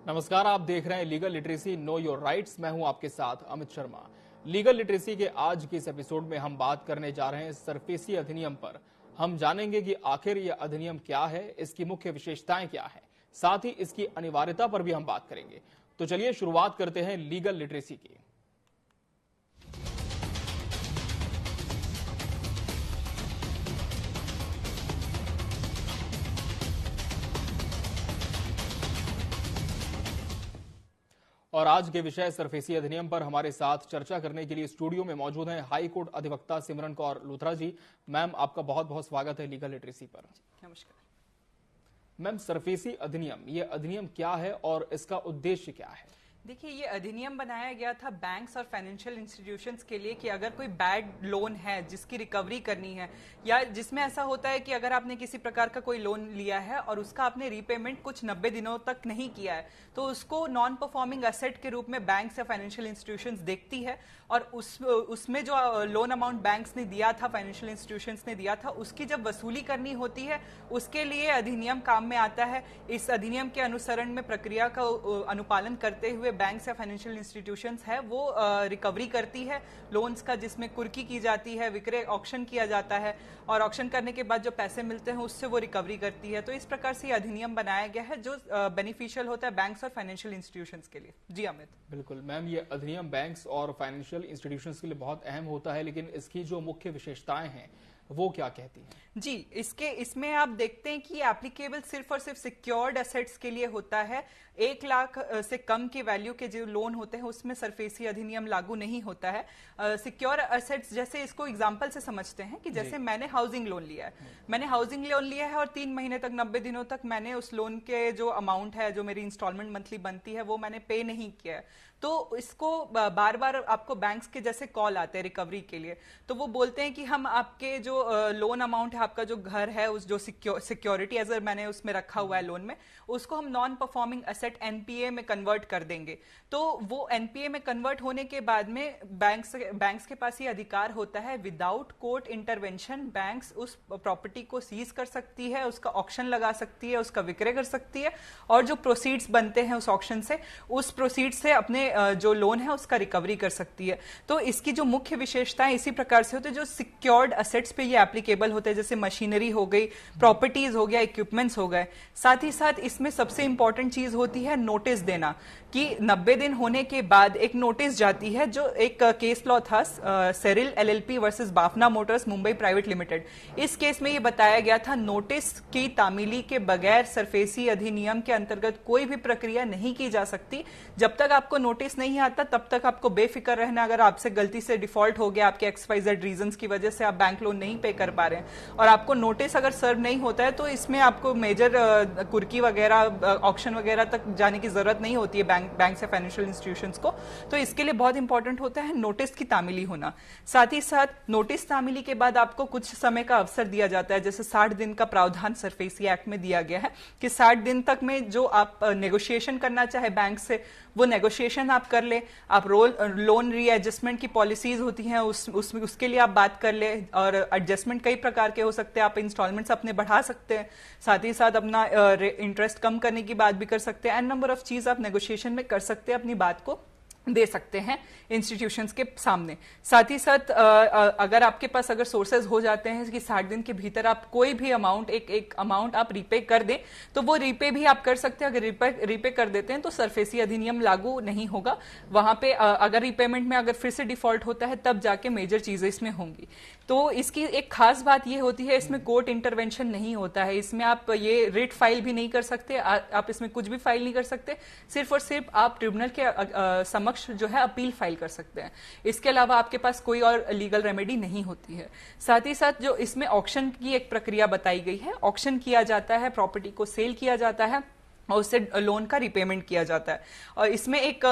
नमस्कार, आप देख रहे हैं legal literacy know your rights. मैं हूं आपके साथ अमित शर्मा। लीगल लिटरेसी के आज के इस एपिसोड में हम बात करने जा रहे हैं सरफेसी अधिनियम पर। हम जानेंगे कि आखिर यह अधिनियम क्या है, इसकी मुख्य विशेषताएं क्या है, साथ ही इसकी अनिवार्यता पर भी हम बात करेंगे। तो चलिए शुरुआत करते हैं लीगल लिटरेसी की। और आज के विषय सरफेसी अधिनियम पर हमारे साथ चर्चा करने के लिए स्टूडियो में मौजूद हैं हाई कोर्ट अधिवक्ता सिमरन कौर लूथरा जी। मैम, आपका बहुत बहुत स्वागत है लीगल लिटरेसी पर। नमस्कार मैम, सरफेसी अधिनियम, ये अधिनियम क्या है और इसका उद्देश्य क्या है? देखिए, ये अधिनियम बनाया गया था बैंक्स और फाइनेंशियल इंस्टीट्यूशंस के लिए कि अगर कोई बैड लोन है जिसकी रिकवरी करनी है, या जिसमें ऐसा होता है कि अगर आपने किसी प्रकार का कोई लोन लिया है और उसका आपने रीपेमेंट कुछ 90 दिनों तक नहीं किया है, तो उसको नॉन परफॉर्मिंग एसेट के रूप में बैंक्स या फाइनेंशियल इंस्टीट्यूशंस देखती है और उसमें जो लोन अमाउंट बैंक्स ने दिया था, फाइनेंशियल इंस्टीट्यूशंस ने दिया था, उसकी जब वसूली करनी होती है, उसके लिए अधिनियम काम में आता है। इस अधिनियम के अनुसरण में प्रक्रिया का अनुपालन करते हुए बैंक्स या फाइनेंशियल इंस्टीट्यूशंस है वो रिकवरी करती है लोन्स का, जिसमें कुर्की की जाती है, विक्रय ऑक्शन किया जाता है और ऑक्शन करने के बाद जो पैसे मिलते हैं उससे वो रिकवरी करती है। तो इस प्रकार से ये अधिनियम बनाया गया है जो बेनिफिशियल होता है बैंक्स और फाइनेंशियल इंस्टीट्यूशंस के लिए। जी अमित। बिल्कुल मैम, ये अधिनियम बैंक्स और फाइनेंशियल इंस्टीट्यूशंस के लिए बहुत अहम होता है, लेकिन इसकी जो मुख्य विशेषताएं हैं वो क्या कहती हैं? जी, इसमें आप देखते हैं कि एप्लीकेबल सिर्फ और सिर्फ सिक्योर्ड एसेट्स के लिए होता है। 1 लाख से कम के वैल्यू के जो लोन होते हैं उसमें सरफेसी अधिनियम लागू नहीं होता है। सिक्योर एसेट्स, जैसे इसको एग्जांपल से समझते हैं कि जैसे मैंने हाउसिंग लोन लिया है, और 3 महीने तक 90 दिनों तक मैंने उस लोन के जो अमाउंट है, जो मेरी इंस्टॉलमेंट मंथली बनती है, वो मैंने पे नहीं किया है। तो इसको बार बार आपको बैंक्स के जैसे कॉल आते हैं रिकवरी के लिए, तो वो बोलते हैं कि हम आपके जो लोन अमाउंट है, आपका जो घर है, उस जो सिक्योरिटी एज मैंने उसमें रखा हुआ है लोन में, उसको हम नॉन परफॉर्मिंग एसेट एनपीए में कन्वर्ट कर देंगे। तो वो एनपीए में कन्वर्ट होने के बाद में बैंक्स के पास ये अधिकार होता है, विदाउट कोर्ट इंटरवेंशन बैंक्स उस प्रॉपर्टी को सीज कर सकती है, उसका ऑक्शन लगा सकती है, उसका विक्रय कर सकती है और जो प्रोसीड्स बनते हैं उस ऑक्शन से, उस प्रोसीड से अपने जो लोन है उसका रिकवरी कर सकती है। तो इसकी जो मुख्य विशेषताएं इसी प्रकार से होती है, जो सिक्योर्ड एसेट्स पे ये एप्लीकेबल होते हैं, जैसे मशीनरी हो गई, प्रॉपर्टीज हो गया, इक्विपमेंट्स हो गए। साथ ही साथ इसमें सबसे इंपॉर्टेंट चीज होती है नोटिस देना, कि 90 दिन होने के बाद एक नोटिस जाती है। जो एक केस लॉ था सेरिल LLP versus Bafna motors Mumbai private limited, इस केस में ये बताया गया था नोटिस की तामीली के बगैर सरफेसी अधिनियम के अंतर्गत कोई भी प्रक्रिया नहीं की जा सकती। जब तक आपको नोटिस नहीं आता तब तक आपको बेफिक्र रहना। अगर आपसे गलती से डिफॉल्ट हो गया, आपके XYZ रीजंस की वजह से आप बैंक लोन नहीं पे कर पा रहे हैं और आपको नोटिस अगर सर्व नहीं होता है, तो इसमें आपको मेजर कुर्की वगैरह, ऑक्शन वगैरह तक जाने की जरूरत नहीं होती है बैंक से फाइनेंशियल इंस्टीट्यूशंस को। तो इसके लिए बहुत इंपॉर्टेंट होता है नोटिस की तामीली होना। साथ ही साथ नोटिस तामीली के बाद आपको कुछ समय का अवसर दिया जाता है, जैसे 60 दिन का प्रावधान सरफेसी एक्ट में दिया गया है कि 60 दिन तक में जो आप नेगोशिएशन करना चाहे बैंक से, वो नेगोशिएशन आप कर ले। आप लोन रीएडजस्टमेंट की पॉलिसीज होती हैं, उसके लिए आप बात कर ले, और एडजस्टमेंट कई प्रकार के हो सकते हैं। आप इंस्टॉलमेंट्स अपने बढ़ा सकते हैं, साथ ही साथ अपना इंटरेस्ट कम करने की बात भी कर सकते हैं। एन नंबर ऑफ चीज आप नेगोशिएशन में कर सकते हैं, अपनी बात को दे सकते हैं इंस्टीट्यूशंस के सामने। साथ ही साथ अगर आपके पास अगर सोर्सेज हो जाते हैं कि 60 दिन के भीतर आप कोई भी अमाउंट, एक अमाउंट आप रीपे कर दें, तो वो रीपे भी आप कर सकते हैं। अगर रीपे कर देते हैं तो सरफेसी अधिनियम लागू नहीं होगा। वहां पे अगर रीपेमेंट में अगर फिर से डिफॉल्ट होता है तब जाके मेजर चीजें इसमें होंगी। तो इसकी एक खास बात ये होती है, इसमें कोर्ट इंटरवेंशन नहीं होता है। इसमें आप ये रिट फाइल भी नहीं कर सकते, आप इसमें कुछ भी फाइल नहीं कर सकते। सिर्फ और सिर्फ आप ट्रिब्यूनल के समक्ष जो है अपील फाइल कर सकते हैं। इसके अलावा आपके पास कोई और लीगल रेमेडी नहीं होती है। साथ ही साथ जो इसमें ऑक्शन की एक प्रक्रिया बताई गई है, ऑक्शन किया जाता है, प्रॉपर्टी को सेल किया जाता है और उससे लोन का रिपेमेंट किया जाता है। और इसमें एक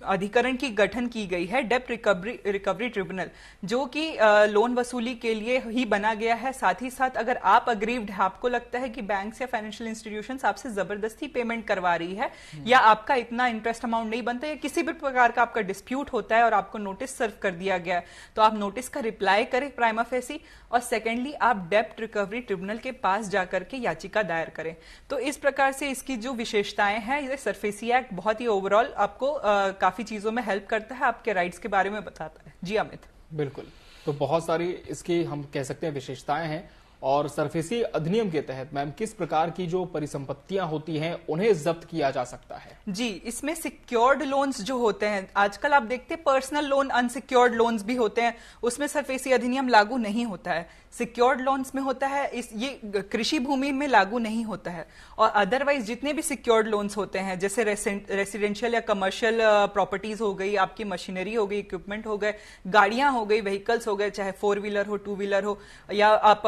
अधिकरण की गठन की गई है, डेब्ट रिकवरी ट्रिब्यूनल, जो कि लोन वसूली के लिए ही बना गया है। साथ ही साथ अगर आप अग्रीव्ड है, आपको लगता है कि बैंक्स या फाइनेंशियल इंस्टीट्यूशंस आपसे जबरदस्ती पेमेंट करवा रही है, या आपका इतना इंटरेस्ट अमाउंट नहीं बनता, या किसी भी प्रकार का आपका डिस्प्यूट होता है और आपको नोटिस सर्व कर दिया गया है, तो आप नोटिस का रिप्लाई करें प्राइमा फेसी, और सेकेंडली आप डेब्ट रिकवरी ट्रिब्यूनल के पास जाकर के याचिका दायर करें। तो इस प्रकार से इसकी जो विशेषताएं हैं, ये सरफेसी एक्ट बहुत ही ओवरऑल आपको काफी चीजों में हेल्प करता है, आपके राइट्स के बारे में बताता है। जी अमित। बिल्कुल, तो बहुत सारी इसकी हम कह सकते हैं विशेषताएं हैं। और सरफेसी अधिनियम के तहत मैम किस प्रकार की जो परिसंपत्तियां होती हैं उन्हें जब्त किया जा सकता है? जी, इसमें सिक्योर्ड लोन्स जो होते हैं, आजकल आप देखते हैं पर्सनल लोन, अनसिक्योर्ड लोन्स भी होते हैं, उसमें सरफेसी अधिनियम लागू नहीं होता है। सिक्योर्ड लोन्स में होता है, ये कृषि भूमि में लागू नहीं होता है। और अदरवाइज जितने भी सिक्योर्ड लोन्स होते हैं, जैसे रेसिडेंशियल या कमर्शियल प्रॉपर्टीज हो गई, आपकी मशीनरी हो गई, इक्विपमेंट हो गए, गाड़ियां हो गई, व्हीकल्स हो गए, चाहे 4 व्हीलर हो, 2 व्हीलर हो, या आप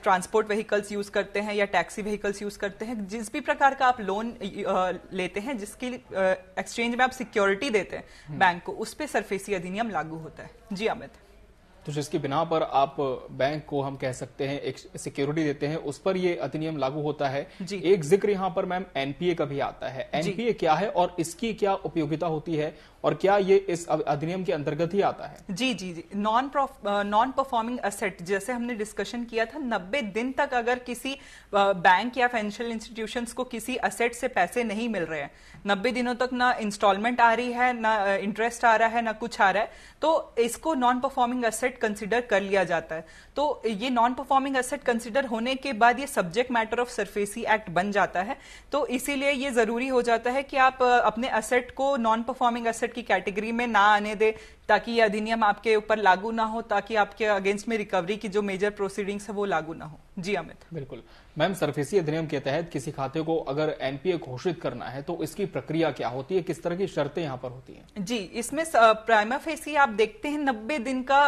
ट्रांसपोर्ट व्हीकल्स यूज करते हैं या टैक्सी व्हीकल्स यूज करते हैं, जिस भी प्रकार का आप लोन लेते हैं, जिसकी एक्सचेंज में आप सिक्योरिटी देते हैं बैंक को, उस पे सरफेसी अधिनियम लागू होता है। जी अमित। तो जिसकी बिना पर आप बैंक को हम कह सकते हैं एक सिक्योरिटी देते हैं, उस पर ये अधिनियम लागू होता है। एक जिक्र यहाँ पर मैम एनपीए का भी आता है। एनपीए क्या है और इसकी क्या उपयोगिता होती है, और क्या ये इस अधिनियम के अंतर्गत ही आता है? जी जी जी, नॉन परफॉर्मिंग असेट, जैसे हमने डिस्कशन किया था, 90 दिन तक अगर किसी बैंक या फाइनेंशियल इंस्टीट्यूशंस को किसी असेट से पैसे नहीं मिल रहे हैं, 90 दिनों तक ना इंस्टॉलमेंट आ रही है, ना इंटरेस्ट आ रहा है, ना कुछ आ रहा है, तो इसको नॉन परफॉर्मिंग असेट कंसिडर कर लिया जाता है। तो ये नॉन परफॉर्मिंग असेट कंसिडर होने के बाद ये subject matter of SARFAESI act बन जाता है। तो इसीलिए ये जरूरी हो जाता है कि आप अपने असेट को नॉन परफॉर्मिंग असेट की कैटेगरी में ना आने दे, ताकि ये अधिनियम आपके ऊपर लागू ना हो, ताकि आपके अगेंस्ट में रिकवरी की जो मेजर प्रोसीडिंग्स है वो लागू ना हो। जी अमित। बिल्कुल मैम, सरफेसी अधिनियम के तहत किसी खाते को अगर एनपीए घोषित करना है तो इसकी प्रक्रिया क्या होती है, किस तरह की शर्तें यहाँ पर होती हैं? जी, इसमें प्राइमा फेसी आप देखते हैं 90 दिन का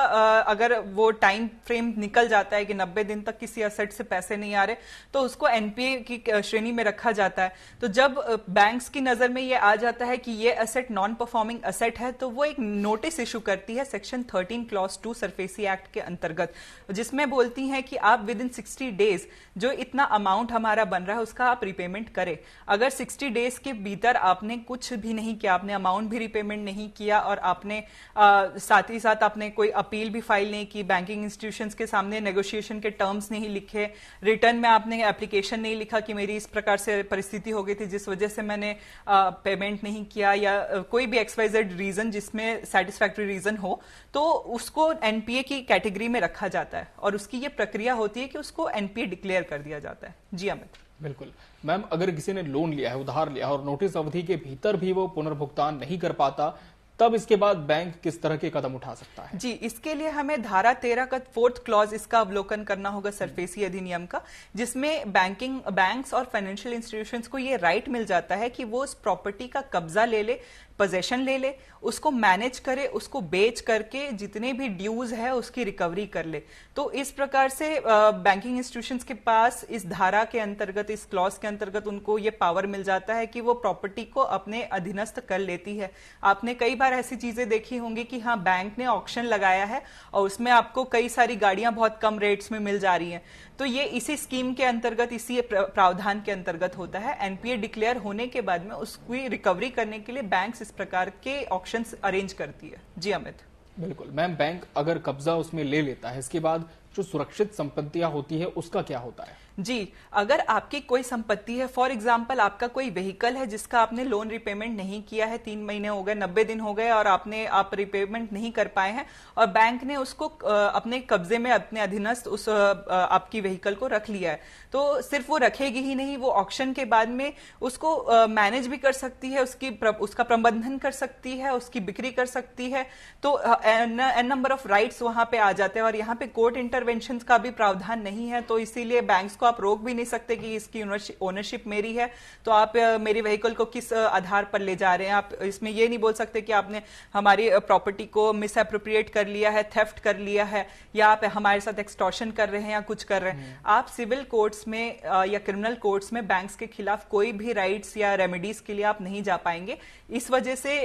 अगर वो टाइम फ्रेम निकल जाता है कि 90 दिन तक किसी असेट से पैसे नहीं आ रहे, तो उसको एनपीए की श्रेणी में रखा जाता है। तो जब बैंक्स की नजर में ये आ जाता है कि ये असेट नॉन परफॉर्मिंग असेट है, तो वो एक नोटिस इशू करती है सेक्शन 13 क्लॉज 2 सरफेसी एक्ट के अंतर्गत, जिसमें बोलती हैं कि आप विद इन 60 डेज जो इतना अमाउंट हमारा बन रहा है उसका आप रिपेमेंट करें। अगर 60 डेज के भीतर आपने कुछ भी नहीं किया, आपने अमाउंट भी रिपेमेंट नहीं किया, और आपने साथ ही साथ आपने कोई अपील भी फाइल नहीं की, बैंकिंग इंस्टीट्यूशंस के सामने नेगोशिएशन के टर्म्स नहीं लिखे, रिटर्न में आपने एप्लीकेशन नहीं लिखा कि मेरी इस प्रकार से परिस्थिति हो गई थी जिस वजह से मैंने पेमेंट नहीं किया, या कोई भी XYZ रीजन जिसमें सेटिस्फैक्टरी रीजन हो, तो उसको एनपीए की कैटेगरी में रखा जाता है, और उसकी ये प्रक्रिया होती है कि उसको एनपीए डिक्लेयर कर दिया जाता है। जी अमित। बिल्कुल मैम, अगर किसी ने लोन लिया है, उधार लिया है, और नोटिस अवधि के भीतर भी वो पुनर्भुगतान नहीं कर पाता, तब इसके बाद बैंक किस तरह के कदम उठा सकता है? जी, इसके लिए हमें धारा 13 का 4th क्लॉज इसका अवलोकन करना होगा सरफेसी अधिनियम का, जिसमें बैंक्स और फाइनेंशियल इंस्टीट्यूशंस को ये राइट मिल जाता है कि वो उस प्रॉपर्टी का कब्जा ले ले, पोजेशन ले ले, उसको मैनेज करे, उसको बेच करके जितने भी ड्यूज है उसकी रिकवरी कर ले। तो इस प्रकार से बैंकिंग इंस्टीट्यूशंस के पास इस धारा के अंतर्गत, इस क्लॉज के अंतर्गत उनको ये पावर मिल जाता है कि वो प्रॉपर्टी को अपने अधीनस्थ कर लेती है। आपने कई बार ऐसी चीजें देखी होंगी कि हाँ, बैंक ने ऑक्शन लगाया है और उसमें आपको कई सारी गाड़ियां बहुत कम रेट्स में मिल जा रही हैं, तो ये इसी स्कीम के अंतर्गत, इसी प्रावधान के अंतर्गत होता है। एनपीए डिक्लेयर होने के बाद में उसकी रिकवरी करने के लिए बैंक्स इस प्रकार के ऑक्शंस अरेंज करती है। जी अमित। बिल्कुल मैम, बैंक अगर कब्जा उसमें ले लेता है, इसके बाद जो सुरक्षित संपत्तियां होती है उसका क्या होता है? जी, अगर आपकी कोई संपत्ति है, फॉर एग्जांपल आपका कोई व्हीकल है जिसका आपने लोन रिपेमेंट नहीं किया है, 3 महीने हो गए, 90 दिन हो गए और आप रिपेमेंट नहीं कर पाए हैं, और बैंक ने उसको अपने कब्जे में, अपने अधीनस्थ उस आपकी व्हीकल को रख लिया है, तो सिर्फ वो रखेगी ही नहीं, वो ऑक्शन के बाद में उसको मैनेज भी कर सकती है, उसका प्रबंधन कर सकती है, उसकी बिक्री कर सकती है। तो एन नंबर ऑफ राइट्स वहां पे आ जाते हैं, और यहाँ पे कोर्ट इंटरवेंशन का भी प्रावधान नहीं है, तो इसीलिए बैंक्स को आप रोक भी नहीं सकते कि इसकी ओनरशिप मेरी है, तो आप मेरी व्हीकल को किस आधार पर ले जा रहे हैं। आप इसमें ये नहीं बोल सकते कि आपने हमारी प्रॉपर्टी को मिस एप्रोप्रिएट कर लिया है, थेफ्ट कर लिया है, या आप हमारे साथ एक्सटॉर्शन कर रहे हैं या कुछ कर रहे हैं। आप सिविल कोर्ट्स में या क्रिमिनल कोर्ट्स में बैंक्स के खिलाफ कोई भी राइट्स या रेमेडीज के लिए आप नहीं जा पाएंगे। इस वजह से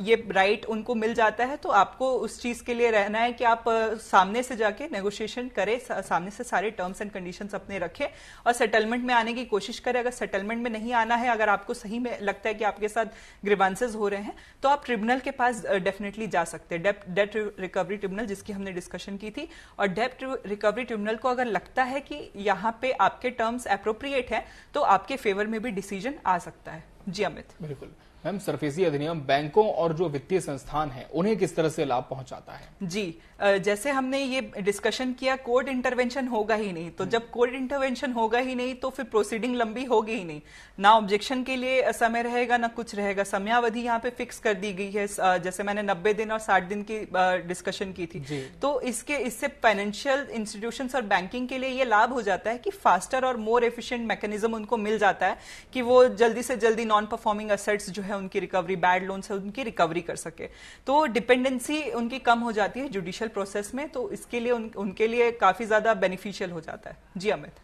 ये राइट उनको मिल जाता है, तो आपको उस चीज के लिए रहना है कि आप सामने से जाके नेगोशिएशन करें, सामने से सारे टर्म्स एंड कंडीशंस अपने रखें, रखें और सेटलमेंट में आने की कोशिश करें। अगर सेटलमेंट में नहीं आना है, अगर आपको सही में लगता है कि आपके साथ ग्रीवांसेस हो रहे हैं, तो आप ट्रिब्यूनल के पास डेफिनेटली जा सकते हैं, डेट रिकवरी ट्रिब्यूनल जिसकी हमने डिस्कशन की थी। और डेट रिकवरी ट्रिब्यूनल को अगर लगता है कि यहाँ पे आपके टर्म्स एप्रोप्रिएट है तो आपके फेवर में भी डिसीजन आ सकता है। जी अमित। बिल्कुल मैम, सरफेसी अधिनियम बैंकों और जो वित्तीय संस्थान हैं उन्हें किस तरह से लाभ पहुंचाता है? जी, जैसे हमने ये डिस्कशन किया, कोर्ट इंटरवेंशन होगा ही नहीं, तो जब कोर्ट इंटरवेंशन होगा ही नहीं तो फिर प्रोसीडिंग लंबी होगी ही नहीं, ना ऑब्जेक्शन के लिए समय रहेगा ना कुछ रहेगा। समयावधि यहाँ पे फिक्स कर दी गई है, जैसे मैंने 90 दिन और 60 दिन की डिस्कशन की थी। तो इससे फाइनेंशियल इंस्टीट्यूशंस और बैंकिंग के लिए ये लाभ हो जाता है कि फास्टर और मोर एफिशिएंट मैकेनिज्म उनको मिल जाता है कि वो जल्दी से जल्दी नॉन परफॉर्मिंग एसेट्स जो है उनकी रिकवरी, बैड लोन से उनकी रिकवरी कर सके। तो डिपेंडेंसी उनकी कम हो जाती है जुडिशियल प्रोसेस में, तो इसके लिए उनके लिए काफी ज्यादा बेनिफिशियल हो जाता है। जी अमित।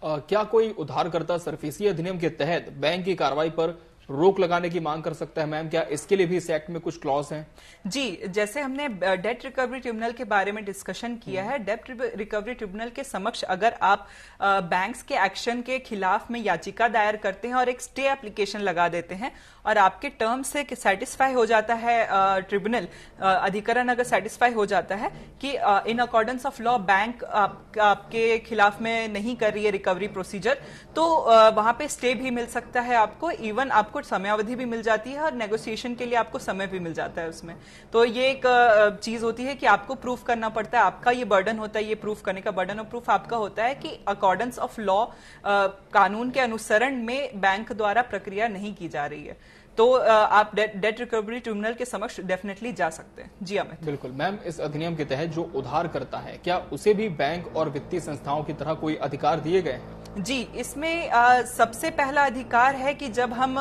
क्या कोई उधारकर्ता सरफेसी अधिनियम के तहत बैंक की कार्रवाई पर रोक लगाने की मांग कर सकता है? मैम, क्या इसके लिए भी इस एक्ट में कुछ क्लॉज हैं? जी, जैसे हमने डेट रिकवरी ट्रिब्यूनल के बारे में डिस्कशन किया है, डेट रिकवरी ट्रिब्यूनल के समक्ष अगर आप बैंक्स के एक्शन के खिलाफ में याचिका दायर करते हैं और एक स्टे एप्लीकेशन लगा देते हैं और आपके टर्म से सेटिस्फाई हो जाता है, ट्रिब्यूनल अधिकरण अगर सेटिस्फाई हो जाता है कि in accordance of law bank आपके खिलाफ में नहीं कर रही है रिकवरी प्रोसीजर, तो वहां पे स्टे भी मिल सकता है आपको, इवन आपको समयावधि भी मिल जाती है और नेगोशिएशन के लिए आपको समय भी मिल जाता है उसमें। तो ये एक चीज होती है कि आपको प्रूफ करना पड़ता है, आपका ये बर्डन होता है, ये प्रूफ करने का बर्डन ऑफ प्रूफ आपका होता है कि अकॉर्डेंस ऑफ लॉ, कानून के अनुसरण में बैंक द्वारा प्रक्रिया नहीं की जा रही है। तो आप डेट रिकवरी ट्रिब्यूनल के समक्ष डेफिनेटली जा सकते हैं। जी अमित। बिल्कुल मैम, इस अधिनियम के तहत जो उधार करता है, क्या उसे भी बैंक और वित्तीय संस्थाओं की तरह कोई अधिकार दिए गए हैं? जी, इसमें सबसे पहला अधिकार है कि जब हम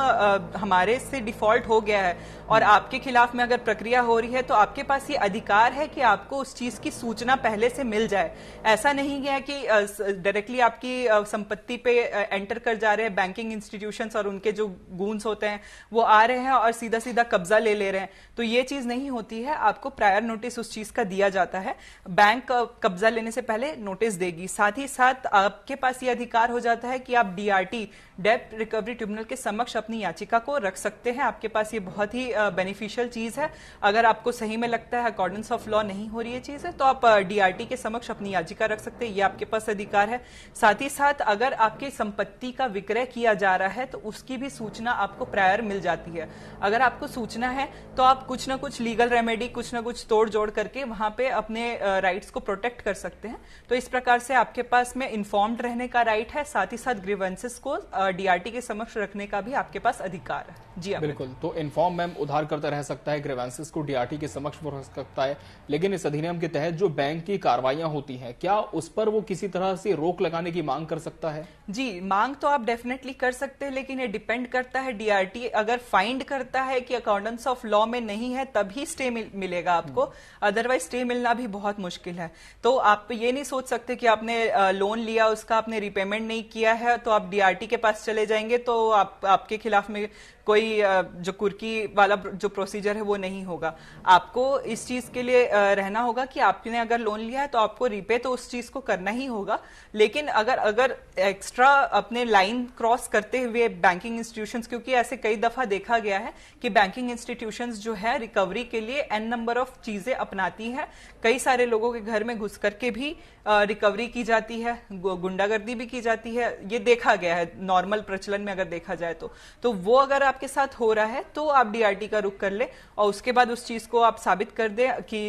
हमारे से डिफॉल्ट हो गया है और आपके खिलाफ में अगर प्रक्रिया हो रही है तो आपके पास ये अधिकार है कि आपको उस चीज की सूचना पहले से मिल जाए। ऐसा नहीं है कि डायरेक्टली आपकी संपत्ति पे एंटर कर जा रहे हैं बैंकिंग इंस्टीट्यूशंस और उनके जो गूंस होते हैं वो आ रहे हैं और सीधा सीधा कब्जा ले ले रहे हैं, तो ये चीज नहीं होती है। आपको प्रायर नोटिस उस चीज का दिया जाता है, बैंक कब्जा लेने से पहले नोटिस देगी। साथ ही साथ आपके पास ये अधिकार हो जाता है कि आप डीआरटी, डेट रिकवरी ट्रिब्यूनल के समक्ष अपनी याचिका को रख सकते हैं। आपके पास ये बहुत ही बेनिफिशियल चीज है। अगर आपको सही में लगता है अकॉर्डेंस ऑफ लॉ नहीं हो रही है चीज है, तो आप डीआरटी के समक्ष अपनी याचिका रख सकते हैं, ये आपके पास अधिकार है। साथ ही साथ अगर आपकी संपत्ति का विक्रय किया जा रहा है तो उसकी भी सूचना आपको प्रायर मिल जाती है। अगर आपको सूचना है तो आप कुछ ना कुछ लीगल रेमेडी, कुछ ना कुछ तोड़ जोड़ करके वहां पे अपने राइट्स को प्रोटेक्ट कर सकते हैं। तो इस प्रकार से आपके पास में इन्फॉर्म्ड रहने का राइट है, साथ ही साथ ग्रीवेंसेस को डीआरटी के समक्ष रखने का भी आपके पास अधिकार है। जी बिल्कुल, तो इन्फॉर्म मैम उधार करता रह सकता है, ग्रीवेंसेस को डीआरटी के समक्ष रख सकता है, लेकिन इस अधिनियम के तहत जो बैंक की कार्रवाइयां होती हैं, क्या उस पर वो किसी तरह से रोक लगाने की मांग कर सकता है? जी, मांग तो आप डेफिनेटली कर सकते हैं, लेकिन ये डिपेंड करता है। डीआरटी अगर फाइंड करता है कि अकॉर्डेंस ऑफ लॉ में नहीं है तभी स्टे मिलेगा आपको, अदरवाइज स्टे मिलना भी बहुत मुश्किल है। तो आप ये नहीं सोच सकते कि आपने लोन लिया, उसका आपने रिपेमेंट नहीं किया है तो आप डीआरटी के पास चले जाएंगे तो आपके खिलाफ में कोई जो कुर्की वाला जो प्रोसीजर है वो नहीं होगा। आपको इस चीज के लिए रहना होगा कि आपने अगर लोन लिया है तो आपको रीपे तो उस चीज को करना ही होगा, लेकिन अगर एक्स्ट्रा अपने लाइन क्रॉस करते हुए बैंकिंग इंस्टीट्यूशंस, क्योंकि ऐसे कई दफा देखा गया है कि बैंकिंग इंस्टीट्यूशंस जो है रिकवरी के लिए एन नंबर ऑफ चीजें अपनाती है। कई सारे लोगों के घर में घुस करके भी रिकवरी की जाती है, गुंडागर्दी भी की जाती है, ये देखा गया है नॉर्मल प्रचलन में अगर देखा जाए तो वो अगर आपके साथ हो रहा है तो आप डीआरटी का रुख कर ले और उसके बाद उस चीज को आप साबित कर दें कि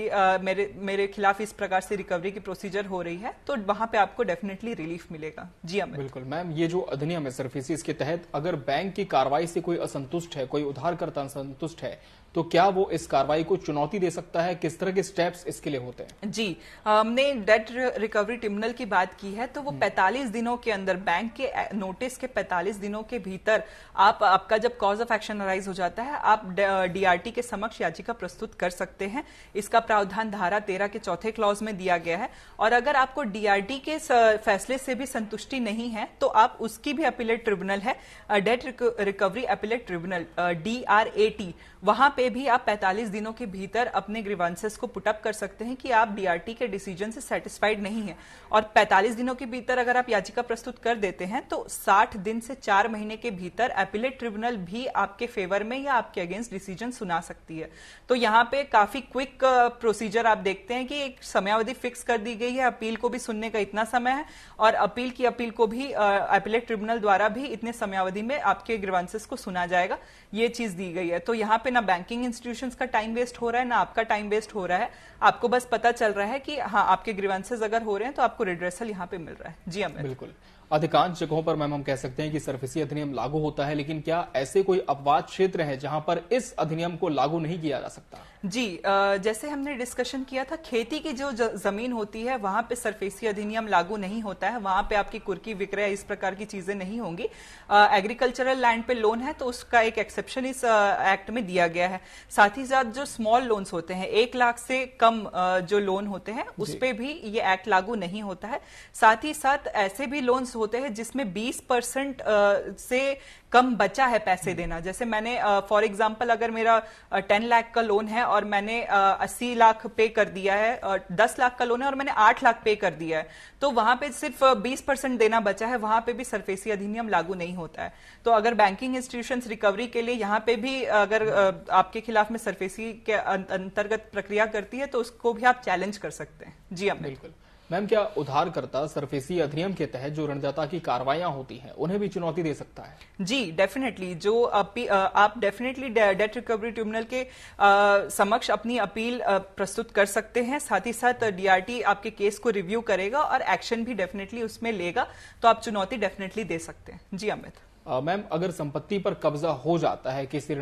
मेरे खिलाफ इस प्रकार से रिकवरी की प्रोसीजर हो रही है, तो वहां पे आपको डेफिनेटली रिलीफ मिलेगा। जी अमित। बिल्कुल मैम, ये जो अधिनियम है सरफेसी, इसके तहत अगर बैंक की कार्रवाई से कोई असंतुष्ट है, कोई उधारकर्ता असंतुष्ट है, तो क्या वो इस कार्रवाई को चुनौती दे सकता है? किस तरह के स्टेप्स इसके लिए होते हैं? जी, हमने डेट रिकवरी ट्रिब्यूनल की बात की है तो वो 45 दिनों के अंदर, बैंक के नोटिस के 45 दिनों के भीतर आपका जब कॉज ऑफ एक्शन अराइज हो जाता है, आप डीआरटी के समक्ष याचिका प्रस्तुत कर सकते हैं। इसका प्रावधान धारा 13 के चौथे क्लॉज में दिया गया है। और अगर आपको डीआरटी के फैसले से भी संतुष्टि नहीं है तो आप उसकी भी अपीलेट ट्रिब्यूनल है, date recovery appellate tribunal, DRAT, वहां पे भी आप 45 दिनों के भीतर अपने ग्रीवांसेस को पुटअप कर सकते हैं कि आप डीआरटी के डिसीजन से सेटिस्फाइड नहीं है। और 45 दिनों के भीतर अगर आप याचिका प्रस्तुत कर देते हैं तो 60 दिन से 4 महीने के भीतर अपीलेट ट्रिब्यूनल भी आपके फेवर में या आपके अगेंस्ट डिसीजन सुना सकती है। तो यहाँ पे काफी क्विक प्रोसीजर आप देखते हैं कि एक समयावधि फिक्स कर दी गई है, अपील को भी सुनने का इतना समय है और अपील को भी अपीलेट ट्रिब्यूनल द्वारा भी इतने समयावधि में आपके ग्रीवांसेस को सुना जाएगा, ये चीज दी गई है। तो यहाँ पे ना बैंकिंग इंस्टीट्यूशंस का टाइम वेस्ट हो रहा है, ना आपका टाइम वेस्ट हो रहा है। आपको बस पता चल रहा है कि हाँ, आपके ग्रीवांसेस अगर हो रहे हैं तो आपको रिड्रेसल यहाँ पे मिल रहा है। जी अमित। बिल्कुल, अधिकांश जगहों पर मैम हम कह सकते हैं कि सरफेसी अधिनियम लागू होता है, लेकिन क्या ऐसे कोई अपवाद क्षेत्र हैं जहां पर इस अधिनियम को लागू नहीं किया जा सकता? जी, जैसे हमने डिस्कशन किया था, खेती की जो जमीन होती है वहां पे सरफेसी अधिनियम लागू नहीं होता है, वहां पे आपकी कुर्की विक्रय इस प्रकार की चीजें नहीं होंगी। एग्रीकल्चरल लैंड पे लोन है तो उसका एक एक्सेप्शन इस एक्ट में दिया गया है। साथ ही साथ जो स्मॉल लोन्स होते हैं, 1 लाख से कम जो लोन होते हैं उस पे भी ये एक्ट लागू नहीं होता है। साथ ही साथ ऐसे भी लोन्स होते हैं जिसमें 20% से कम बचा है पैसे देना। जैसे मैंने फॉर एग्जांपल अगर मेरा 10 लाख का लोन है और मैंने 80 लाख पे कर दिया है, 10 लाख का लोन है और मैंने 8 लाख पे कर दिया है, तो वहां पे सिर्फ 20% देना बचा है, वहां पे भी सरफेसी अधिनियम लागू नहीं होता है। तो अगर बैंकिंग इंस्टीट्यूशंस रिकवरी के लिए यहाँ पे भी अगर आपके खिलाफ में सरफेसी के अंतर्गत प्रक्रिया करती है तो उसको भी आप चैलेंज कर सकते हैं। जी अमित। बिल्कुल मैम, क्या उधारकर्ता सरफेसी अधिनियम के तहत जो ऋणदाता की कार्रवाइयां होती हैं उन्हें भी चुनौती दे सकता है? जी डेफिनेटली, जो आप डेफिनेटली डेट रिकवरी ट्रिब्यूनल के समक्ष अपनी अपील प्रस्तुत कर सकते हैं। साथ ही साथ डीआरटी आपके केस को रिव्यू करेगा और एक्शन भी डेफिनेटली उसमें लेगा, तो आप चुनौती डेफिनेटली दे सकते हैं। जी अमित। मैम, अगर संपत्ति पर कब्जा हो जाता है किसी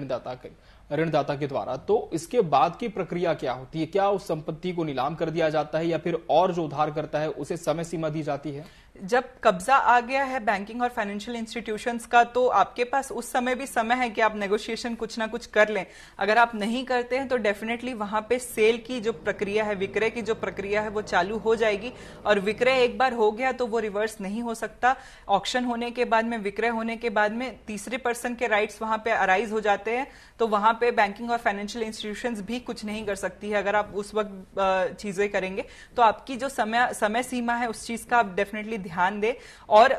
ऋणदाता के द्वारा, तो इसके बाद की प्रक्रिया क्या होती है? क्या उस संपत्ति को नीलाम कर दिया जाता है या फिर और जो उधार करता है उसे समय सीमा दी जाती है? जब कब्जा आ गया है बैंकिंग और फाइनेंशियल इंस्टीट्यूशंस का तो आपके पास उस समय भी समय है कि आप नेगोशिएशन कुछ ना कुछ कर लें। अगर आप नहीं करते हैं तो डेफिनेटली वहां पे सेल की जो प्रक्रिया है, विक्रय की जो प्रक्रिया है वो चालू हो जाएगी और विक्रय एक बार हो गया तो वो रिवर्स नहीं हो सकता। ऑक्शन होने के बाद में, विक्रय होने के बाद में तीसरे पर्सन के राइट्स वहां पे अराइज हो जाते हैं, तो वहां पे बैंकिंग और फाइनेंशियल इंस्टीट्यूशंस भी कुछ नहीं कर सकती है। अगर आप उस वक्त चीजें करेंगे तो आपकी जो समय सीमा है उस चीज का आप डेफिनेटली ध्यान दे और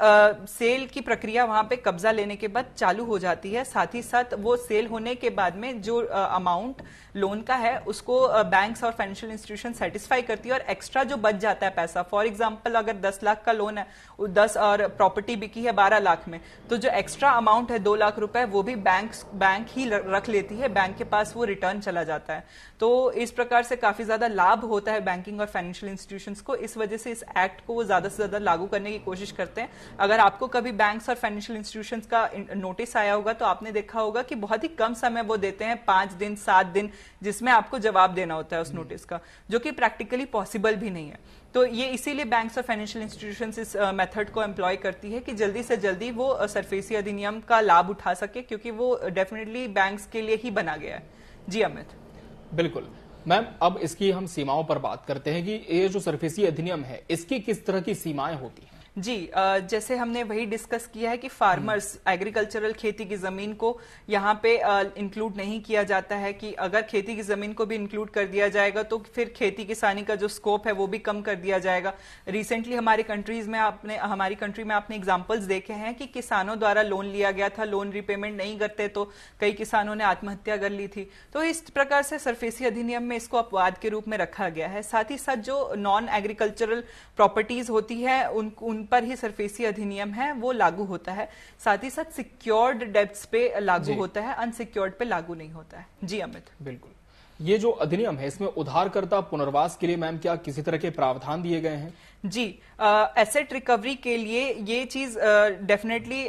सेल की प्रक्रिया वहां पे कब्जा लेने के बाद चालू हो जाती है। साथ ही साथ वो सेल होने के बाद में जो अमाउंट लोन का है उसको बैंक्स और फाइनेंशियल इंस्टीट्यूशन सेटिस्फाई करती है और एक्स्ट्रा जो बच जाता है पैसा, फॉर एग्जांपल अगर 10 लाख का लोन है 10 और प्रॉपर्टी बिकी है 12 लाख में, तो जो एक्स्ट्रा अमाउंट है 2 लाख रुपए वो भी बैंक ही रख लेती है, बैंक के पास वो रिटर्न चला जाता है। तो इस प्रकार से काफी ज्यादा लाभ होता है बैंकिंग और फाइनेंशियल इंस्टीट्यूशंस को। इस वजह से इस एक्ट को वो ज्यादा से ज्यादा लागू करने की कोशिश करते हैं। अगर आपको कभी बैंक्स और फाइनेंशियल इंस्टीट्यूशंस का नोटिस आया होगा तो आपने देखा होगा कि बहुत ही कम समय वो देते हैं, 5 दिन 7 दिन, जिसमें आपको जवाब देना होता है उस नोटिस का, जो कि प्रैक्टिकली पॉसिबल भी नहीं है। तो ये इसीलिए बैंक्स और फाइनेंशियल इंस्टीट्यूशंस इस मेथड को एम्प्लॉय करती है कि जल्दी से जल्दी वो सरफेसी अधिनियम का लाभ उठा सके, क्योंकि वो डेफिनेटली बैंक्स के लिए ही बना गया है। जी अमित। बिल्कुल मैम, अब इसकी हम सीमाओं पर बात करते हैं कि ये जो सरफेसी अधिनियम है इसकी किस तरह की सीमाएं होती हैं? जी, जैसे हमने वही डिस्कस किया है कि फार्मर्स, एग्रीकल्चरल खेती की जमीन को यहाँ पे इंक्लूड नहीं किया जाता है, कि अगर खेती की जमीन को भी इंक्लूड कर दिया जाएगा तो फिर खेती किसानी का जो स्कोप है वो भी कम कर दिया जाएगा। रिसेंटली हमारी कंट्री में आपने एग्जांपल्स देखे हैं कि किसानों द्वारा लोन लिया गया था, लोन रिपेमेंट नहीं करते तो कई किसानों ने आत्महत्या कर ली थी। तो इस प्रकार से सरफेसी अधिनियम में इसको अपवाद के रूप में रखा गया है। साथ ही साथ जो नॉन एग्रीकल्चरल प्रॉपर्टीज होती है उन पर ही सरफेसी अधिनियम है वो लागू होता है। साथ ही साथ सिक्योर्ड डेब्ट्स पे लागू होता है, अनसिक्योर्ड पे लागू नहीं होता है। जी अमित। बिल्कुल, ये जो अधिनियम है इसमें उधारकर्ता पुनर्वास के लिए मैम क्या किसी तरह के प्रावधान दिए गए हैं? जी, एसेट रिकवरी के लिए ये चीज डेफिनेटली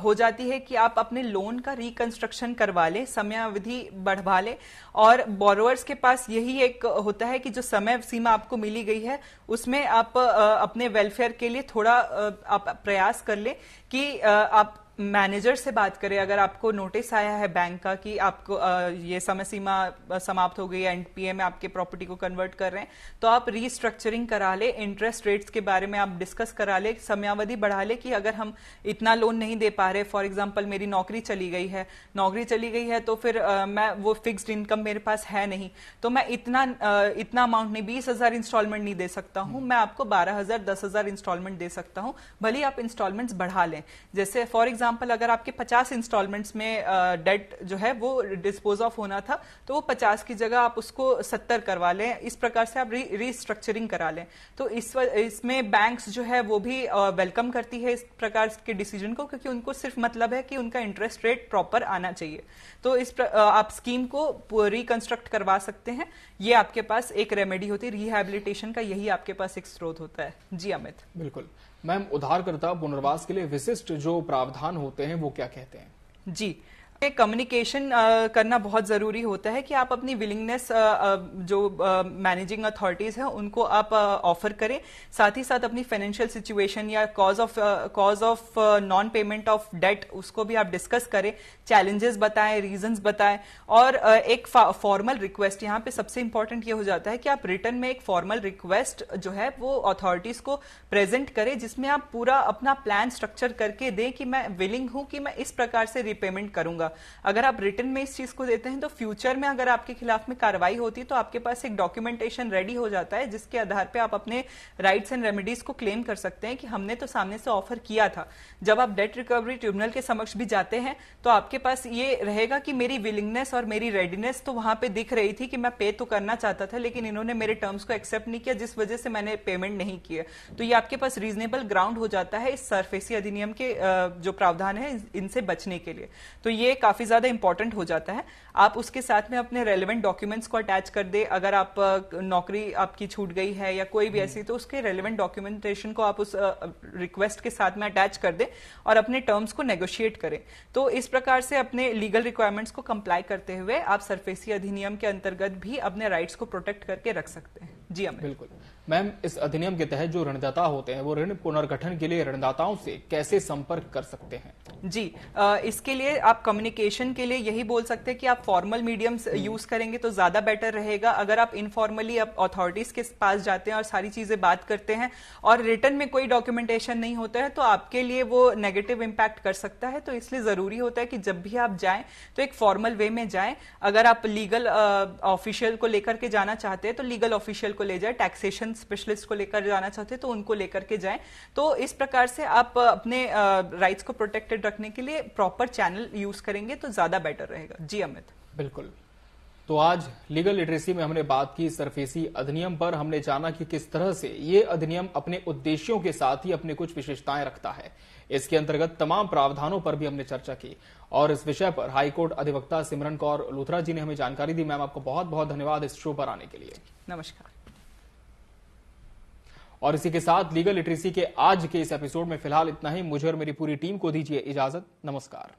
हो जाती है कि आप अपने लोन का रिकंस्ट्रक्शन करवा लें, समयावधि बढ़वा लें, और बोरोवर्स के पास यही एक होता है कि जो समय सीमा आपको मिली गई है उसमें आप अपने वेलफेयर के लिए थोड़ा आप प्रयास कर लें कि आप मैनेजर से बात करें, अगर आपको नोटिस आया है बैंक का कि आपको ये समय सीमा समाप्त हो गई है, एनपीए में आपके प्रॉपर्टी को कन्वर्ट कर रहे हैं, तो आप रीस्ट्रक्चरिंग करा ले, इंटरेस्ट रेट्स के बारे में आप डिस्कस करा ले, समयावधि बढ़ा ले कि अगर हम इतना लोन नहीं दे पा रहे, फॉर एग्जाम्पल मेरी नौकरी चली गई है तो फिर मैं वो फिक्स्ड इनकम मेरे पास है नहीं, तो मैं इतना अमाउंट नहीं, 20,000 इंस्टॉलमेंट नहीं दे सकता हूं, मैं आपको 12,000 10,000 इंस्टॉलमेंट दे सकता हूं, भले आप इंस्टॉलमेंट्स बढ़ा लें। जैसे फॉर एग्जाम्पल अगर आपके 50 इंस्टॉलमेंट्स में डेट जो है वो डिस्पोज ऑफ होना था, तो वो 50 की जगह आप उसको 70 करवा लें, इस प्रकार से आप रीस्ट्रक्चरिंग करा लें। तो इसमें बैंक्स जो है वो भी वेलकम करती है इस प्रकार के डिसीजन को, क्योंकि उनको सिर्फ मतलब है कि उनका इंटरेस्ट रेट प्रॉपर आना चाहिए। तो आप स्कीम को रिकंस्ट्रक्ट करवा सकते हैं, ये आपके पास एक रेमेडी होती है, रिहैबिलिटेशन का यही आपके पास एक स्रोत होता है। जी अमित। बिल्कुल मैम, उधारकर्ता पुनर्वास के लिए विशिष्ट जो प्रावधान होते हैं वो क्या कहते हैं? जी, कम्युनिकेशन करना बहुत जरूरी होता है कि आप अपनी विलिंगनेस जो मैनेजिंग अथॉरिटीज हैं उनको आप ऑफर करें, साथ ही साथ अपनी फाइनेंशियल सिचुएशन या cause of non payment of debt उसको भी आप डिस्कस करें, चैलेंजेस बताएं, रीजंस बताएं, और एक फॉर्मल रिक्वेस्ट, यहाँ पे सबसे इंपॉर्टेंट ये हो जाता है कि आप रिटर्न में एक फॉर्मल रिक्वेस्ट जो है वो अथॉरिटीज को प्रेजेंट करें, जिसमें आप पूरा अपना प्लान स्ट्रक्चर करके दें कि मैं विलिंग हूं कि मैं इस प्रकार से रिपेमेंट करूंगा। अगर आप रिटर्न में इस चीज को देते हैं तो फ्यूचर में अगर आपके खिलाफ में कार्रवाई होती है तो आपके पास एक डॉक्यूमेंटेशन रेडी हो जाता है, जिसके आधार पे आप अपने राइट्स एंड रेमेडीज को क्लेम कर सकते हैं कि हमने तो सामने से ऑफर किया था। जब आप डेट रिकवरी ट्रिब्यूनल के समक्ष भी जाते हैं तो आपके पास ये रहेगा कि मेरी विलिंगनेस और मेरी रेडीनेस तो वहां पे दिख रही थी कि मैं पे तो करना चाहता था, लेकिन इन्होंने मेरे टर्म्स को एक्सेप्ट नहीं किया, जिस वजह से मैंने पेमेंट नहीं किया। तो ये आपके पास रीजनेबल ग्राउंड हो जाता है इस सरफेसी अधिनियम के जो प्रावधान है इनसे बचने के लिए। तो ये काफी ज्यादा इंपॉर्टेंट हो जाता है। आप उसके साथ में अपने रेलेवेंट डॉक्यूमेंट्स को अटैच कर दे, अगर आप नौकरी आपकी छूट गई है या कोई भी ऐसी, तो उसके रेलेवेंट डॉक्यूमेंटेशन को आप उस रिक्वेस्ट के साथ में अटैच कर दे और अपने टर्म्स को नेगोशिएट करें। तो इस प्रकार से अपने लीगल रिक्वायरमेंट्स को कंप्लाई करते हुए आप सरफेसी अधिनियम के अंतर्गत भी अपने राइट्स को प्रोटेक्ट करके रख सकते हैं। जी अमित। बिल्कुल मैम, इस अधिनियम के तहत जो ऋणदाता होते हैं वो ऋण पुनर्गठन के लिए ऋणदाताओं से कैसे संपर्क कर सकते हैं? जी, इसके लिए आप कम्युनिकेशन के लिए यही बोल सकते हैं कि आप फॉर्मल मीडियम्स यूज करेंगे तो ज्यादा बेटर रहेगा। अगर आप इनफॉर्मली अथॉरिटीज के पास जाते हैं और सारी चीजें बात करते हैं और रिटर्न में कोई डॉक्यूमेंटेशन नहीं होता है तो आपके लिए वो नेगेटिव इंपैक्ट कर सकता है। तो इसलिए जरूरी होता है कि जब भी आप जाएं तो एक फॉर्मल वे में जाएं। अगर आप लीगल ऑफिशियल को लेकर के जाना चाहते हैं तो लीगल ऑफिशियल को ले जाए, टैक्सेशन स्पेशलिस्ट को लेकर जाना चाहते हैं तो उनको लेकर के जाएं। तो इस प्रकार से आप अपने राइट्स को प्रोटेक्टेड रखने के लिए प्रॉपर चैनल यूज करेंगे तो ज्यादा बेटर रहेगा। जी अमित। बिल्कुल। तो आज लीगल लिटरेसी में हमने बात की सरफेसी अधिनियम पर। हमने जाना कि किस तरह से ये अधिनियम अपने उद्देश्यों के साथ ही अपने कुछ विशेषताएं रखता है। इसके अंतर्गत तमाम प्रावधानों पर भी हमने चर्चा की और इस विषय पर हाईकोर्ट अधिवक्ता सिमरन कौर लूथरा जी ने हमें जानकारी दी। मैम, आपको बहुत बहुत धन्यवाद इस शो पर आने के लिए। नमस्कार। और इसी के साथ लीगल लिटरेसी के आज के इस एपिसोड में फिलहाल इतना ही। मुझे और मेरी पूरी टीम को दीजिए इजाजत। नमस्कार।